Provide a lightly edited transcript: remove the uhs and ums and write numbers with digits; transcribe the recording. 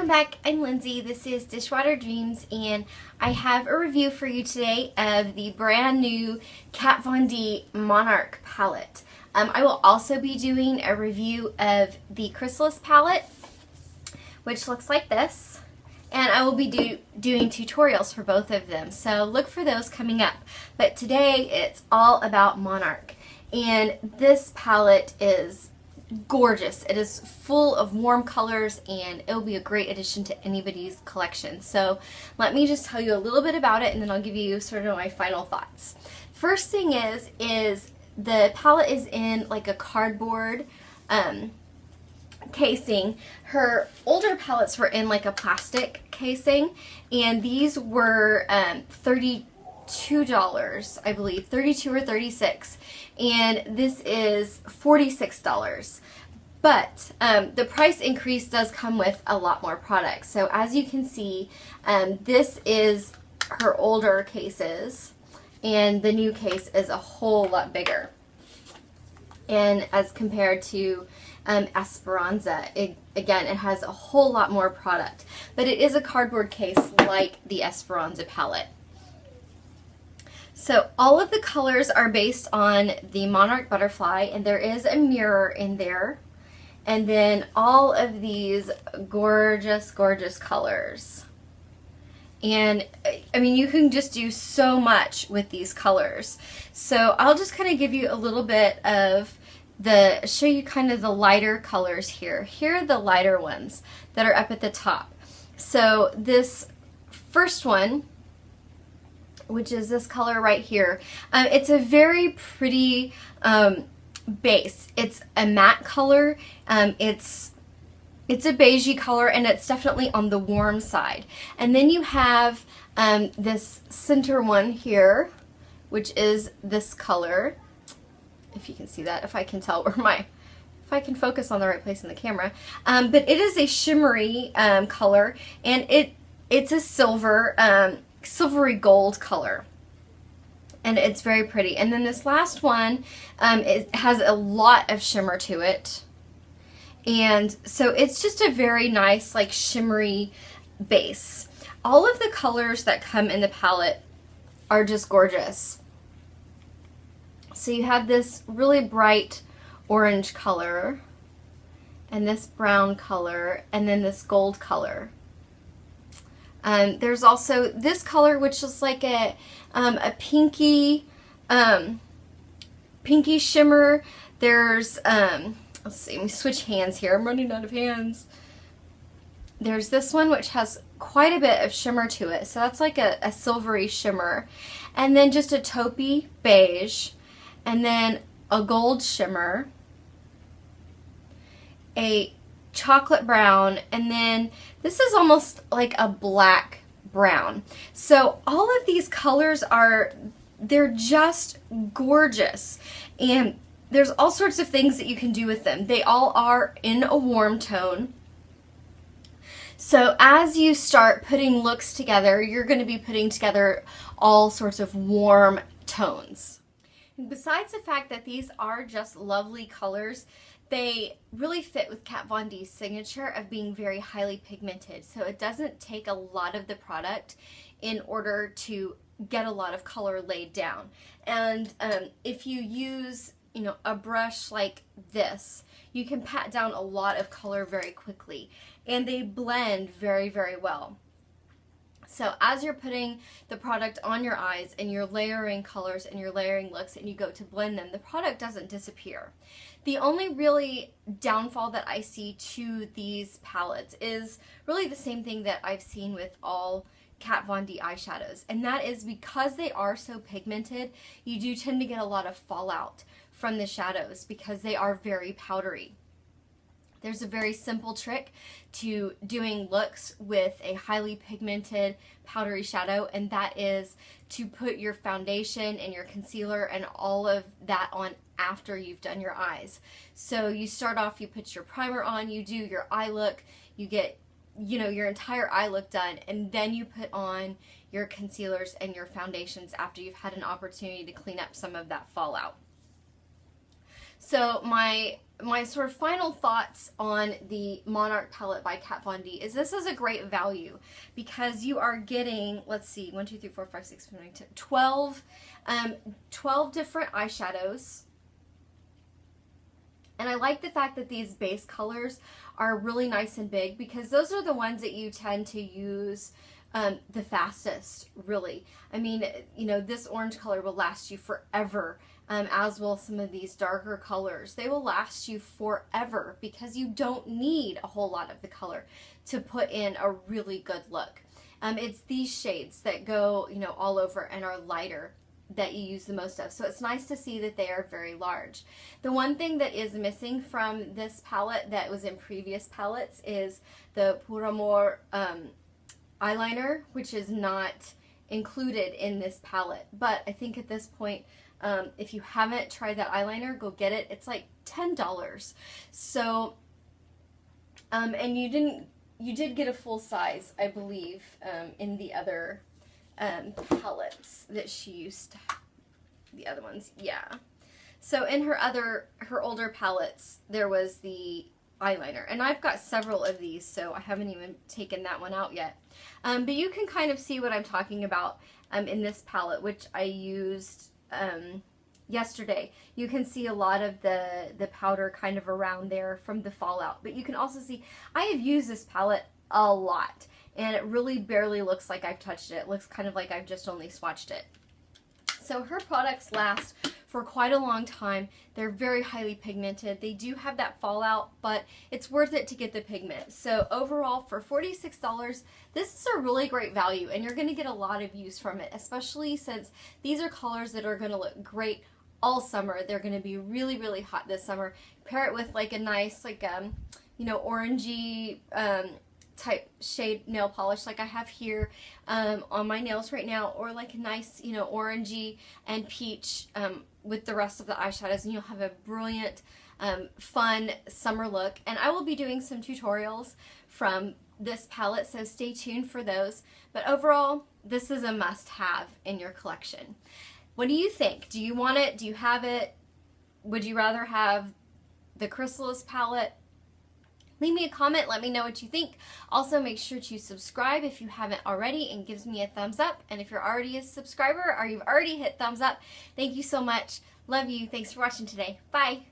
back. I'm Lindsay. This is Dishwater Dreams, and I have a review for you today of the brand new Kat Von D Monarch palette. I will also be doing a review of the Chrysalis palette, which looks like this, and I will be doing tutorials for both of them, so look for those coming up. But today it's all about Monarch, and this palette is gorgeous. It is full of warm colors and it will be a great addition to anybody's collection. So let me just tell you a little bit about it and then I'll give you sort of my final thoughts. First thing is the palette is in like a cardboard casing. Her older palettes were in like a plastic casing, and these were $32, I believe, 32 or 36, and this is $46. But the price increase does come with a lot more products. So as you can see, this is her older cases, and the new case is a whole lot bigger. And as compared to Esperanza, again, it has a whole lot more product. But it is a cardboard case like the Esperanza palette. So all of the colors are based on the Monarch butterfly, and there is a mirror in there. And then all of these gorgeous, gorgeous colors. And I mean, you can just do so much with these colors. So I'll just kind of give you a little bit of show you kind of the lighter colors here. Here are the lighter ones that are up at the top. So this first one, which is this color right here, it's a very pretty base. It's a matte color. It's a beigey color, and it's definitely on the warm side. And then you have this center one here, which is this color. If you can see that, if I can tell where if I can focus on the right place in the camera. But it is a shimmery color, and it's a silvery gold color, and it's very pretty. And then this last one, it has a lot of shimmer to it, and so it's just a very nice like shimmery base. All of the colors that come in the palette are just gorgeous. So you have this really bright orange color, and this brown color, and then this gold color. There's also this color, which is like a pinky shimmer. There's let's see, let me switch hands here. I'm running out of hands. There's this one, which has quite a bit of shimmer to it. So that's like a silvery shimmer. And then just a taupey beige. And then a gold shimmer. A chocolate brown, and then this is almost like a black brown. So all of these colors they're just gorgeous, and there's all sorts of things that you can do with them. They all are in a warm tone. So as you start putting looks together, you're going to be putting together all sorts of warm tones. And besides the fact that these are just lovely colors, they really fit with Kat Von D's signature of being very highly pigmented. So it doesn't take a lot of the product in order to get a lot of color laid down. And if you use, a brush like this, you can pat down a lot of color very quickly. And they blend very, very well. So as you're putting the product on your eyes and you're layering colors and you're layering looks and you go to blend them, the product doesn't disappear. The only really downfall that I see to these palettes is really the same thing that I've seen with all Kat Von D eyeshadows, and that is because they are so pigmented, you do tend to get a lot of fallout from the shadows because they are very powdery. There's a very simple trick to doing looks with a highly pigmented powdery shadow, and that is to put your foundation and your concealer and all of that on after you've done your eyes. So you start off, you put your primer on, you do your eye look, you get your entire eye look done, and then you put on your concealers and your foundations after you've had an opportunity to clean up some of that fallout. So my sort of final thoughts on the Monarch palette by Kat Von D is this is a great value because you are getting, let's see, 1, 2, 3, 4, 5, 6, 7, 8, 10, 12, 12 different eyeshadows. And I like the fact that these base colors are really nice and big because those are the ones that you tend to use the fastest, really. I mean, you know, this orange color will last you forever, as will some of these darker colors. They will last you forever because you don't need a whole lot of the color to put in a really good look. It's these shades that go, you know, all over and are lighter that you use the most of. So it's nice to see that they are very large. The one thing that is missing from this palette that was in previous palettes is the Pour Amour eyeliner, which is not included in this palette. But I think at this point, if you haven't tried that eyeliner, go get it. It's like $10. So, and you did get a full size, I believe, in the other palettes that she used to have. The other ones, yeah. So in her older palettes, there was the eyeliner, and I've got several of these, so I haven't even taken that one out yet. But you can kind of see what I'm talking about in this palette, which I used yesterday. You can see a lot of the powder kind of around there from the fallout, but you can also see I have used this palette a lot, and it really barely looks like I've touched it. It looks kind of like I've just only swatched it. So her products last for quite a long time. They're very highly pigmented. They do have that fallout, but it's worth it to get the pigment. So overall, for $46, this is a really great value, and you're going to get a lot of use from it, especially since these are colors that are going to look great all summer. They're going to be really, really hot this summer. Pair it with like a nice, like, you know, orangey, type shade nail polish like I have here on my nails right now, or like a nice, you know, orangey and peach with the rest of the eyeshadows, and you'll have a brilliant fun summer look. And I will be doing some tutorials from this palette, so stay tuned for those. But overall, this is a must-have in your collection. What do you think? Do you want it? Do you have it? Would you rather have the Chrysalis palette? Leave me a comment, let me know what you think. Also, make sure to subscribe if you haven't already and gives me a thumbs up. And if you're already a subscriber or you've already hit thumbs up, thank you so much. Love you. Thanks for watching today. Bye.